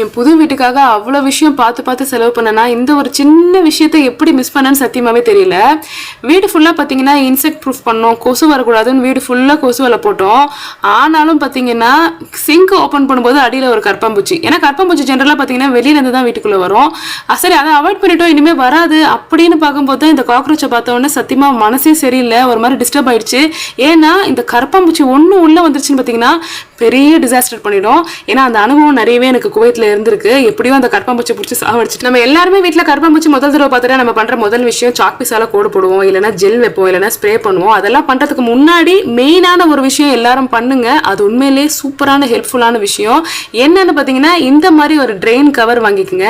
என் புது வீட்டுக்காக அவ்வளோ விஷயம் பார்த்து செலவு பண்ணனா இந்த ஒரு சின்ன விஷயத்தை எப்படி மிஸ் பண்ணேன்னு சத்தியமாகவே தெரியல. வீடு ஃபுல்லாக பார்த்தீங்கன்னா இன்செக்ட் ப்ரூஃப் பண்ணோம், கொசு வரக்கூடாதுன்னு வீடு ஃபுல்லாக கொசு வலை போட்டோம். ஆனாலும் பார்த்தீங்கன்னா சிங்க் ஓப்பன் பண்ணும்போது அடியில் ஒரு கரப்பாம்பூச்சி. ஏன்னா கரப்பாம்பூச்சி ஜென்ரலாக பார்த்தீங்கன்னா வெளியிலேருந்து தான் வீட்டுக்குள்ளே வரும். சரி அதை அவாய்ட் பண்ணிட்டோம், இனிமேல் வராது அப்படின்னு பார்க்கும்போது தான் இந்த காக்ரோச்சை பார்த்தோன்னே சத்தியமாக மனசே சரியில்லை, ஒரு மாதிரி டிஸ்டர்ப் ஆயிடுச்சு. ஏன்னா இந்த கரப்பாம்பூச்சி ஒன்று உள்ளே வந்துருச்சுன்னு பார்த்தீங்கன்னா பெரிய டிசாஸ்டர் பண்ணிடும். ஏன்னா அந்த அனுபவம் நிறையவே எனக்கு குவைத்தில் இருந்திருக்கு. எப்படியும் அந்த கரப்பாம்பூச்சி பிடிச்சி சாவடிச்சு. நம்ம எல்லாருமே வீட்டில் கரப்பாம்பூச்சி முதல் தடவை பார்த்துட்டு நம்ம பண்ணுற முதல் விஷயம் சாக் பீஸால கோடு போடுவோம், இல்லைன்னா ஜெல் வைப்போம், இல்லைன்னா ஸ்ப்ரே பண்ணுவோம். அதெல்லாம் பண்ணுறதுக்கு முன்னாடி மெயினான ஒரு விஷயம் எல்லாரும் பண்ணுங்க, அது உண்மையிலேயே சூப்பரான ஹெல்ப்ஃபுல்லான விஷயம். என்னன்னு பார்த்தீங்கன்னா இந்த மாதிரி ஒரு ட்ரெயின் கவர் வாங்கிக்கோங்க.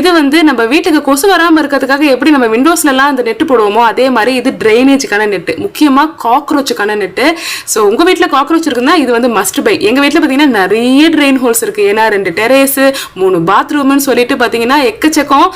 இது வந்து நம்ம வீட்டுக்கு கொசு வராமல் இருக்கிறதுக்காக எப்படி நம்ம விண்டோஸ்லாம் அந்த நெட்டு போடுவோமோ அதே மாதிரி இது ட்ரைனேஜுக்கான நெட்டு, முக்கியமாக காக்ரோச்சுக்கான நெட்டு. ஸோ உங்கள் வீட்டில் காக்ரோச் இருக்குன்னா இது வந்து மஸ்ட் பை. எங்கள் வீட்டில் பார்த்தீங்கன்னா நிறைய ட்ரெயின் ஹோல்ஸ் இருக்குது. ஏன்னா 2 டெரேஸு 3 பாத்ரூம்னு சொல்லிட்டு பார்த்தீங்கன்னா எக்கச்சக்கம்.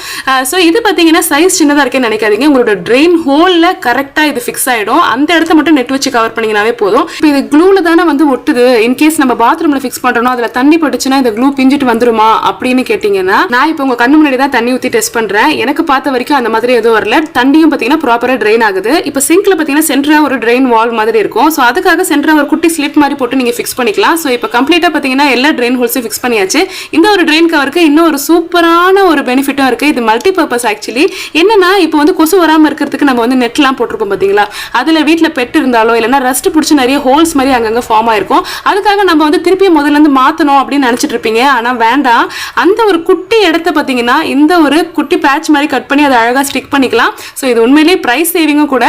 ஸோ இது பார்த்தீங்கன்னா சைஸ் சின்னதாக இருக்கேன்னு நினைக்காதீங்க. உங்களோட ட்ரெயின் ஹோலில் கரெக்டாக இது ஃபிக்ஸ் ஆகிடும். அந்த இடத்த மட்டும் நெட் வச்சு கவர் பண்ணிங்கனாவே போதும். இப்போ இது க்ளூவில் தானே வந்து ஒட்டுது. இன்கேஸ் நம்ம பாத்ரூமில் ஃபிக்ஸ் பண்ணுறோம், அதில் தண்ணி பட்டுச்சுன்னா இந்த க்ளூ பிஞ்சிட்டு வந்துருமா அப்படின்னு கேட்டிங்கன்னா, நான் இப்போ உங்கள் கண்ணு முன்னாடி தான் தண்ணி ஊற்றி டெஸ்ட் பண்ணுறேன். எனக்கு பார்த்த வரைக்கும் அந்த மாதிரி எதுவும் வரல. தண்ணியும் பார்த்தீங்கன்னா ப்ராப்பராக ட்ரெயின் ஆகுது. இப்போ சிங்க்ல பார்த்தீங்கன்னா சென்டராக ஒரு ட்ரெயின் வால் மாதிரி இருக்கும். ஸோ அதுக்காக சென்டராக ஒரு குட்டி ஸ்லிட் மாதிரி போட்டு நீங்கள் ஃபிக்ஸ் பண்ணிக்கலாம். ஸோ இப்போ கம்ப்ளீட்டாக பார்த்தீங்கன்னா எல்லா ட்ரெயின் ஹோல்ஸும் ஃபிக்ஸ் பண்ணியாச்சு. இந்த ஒரு ட்ரெயின் கவருக்கு இன்னும் ஒரு சூப்பரான ஒரு பெனிஃபிட்டும் இருக்குது. இது மல்டி பர்பஸ் ஆக்சுவலி. என்னன்னா இப்போ வந்து கொசு வராமல் இருக்கிறதுக்கு நம்ம வந்து நெட்லாம் போட்டிருப்போம் பார்த்தீங்களா, அதில் வீட்டில் பெட் இருந்தாலோ இல்லைன்னா ரஸ்ட் பிடிச்சி நிறைய ஹோல்ஸ் மாதிரி அங்கங்கே ஃபார்ம் ஆயிருக்கும். அதுக்காக நம்ம வந்து திருப்பியும் முதல்ல இருந்து மாற்றணும் அப்படின்னு நினச்சிட்டு இருப்பீங்க. ஆனால் வேண்டாம், அந்த ஒரு குட்டி இடத்த பார்த்தீங்கன்னா இந்த ஒரு குட்டி பேட்ச் மாதிரி கட் பண்ணி அதை அழகாக ஸ்டிக் பண்ணிக்கலாம். ஸோ இது உண்மையிலேயே ப்ரைஸ் சேவிங்கும் கூட.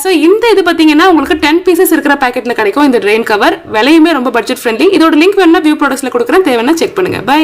ஸோ இந்த இது பார்த்தீங்கன்னா உங்களுக்கு 10 பீசஸ் இருக்கிற பேக்கெட்டில் கிடைக்கும் இந்த ட்ரெயின் கவர். விலையுமே ரொம்ப பட்ஜெட் ஃப்ரெண்ட்லி. இதோட லிங்க் வேணும்னா வியூ ப்ராடக்ட்ஸ்ல கொடுக்குறேன், தேவைன்னா செக் பண்ணுங்க. பை.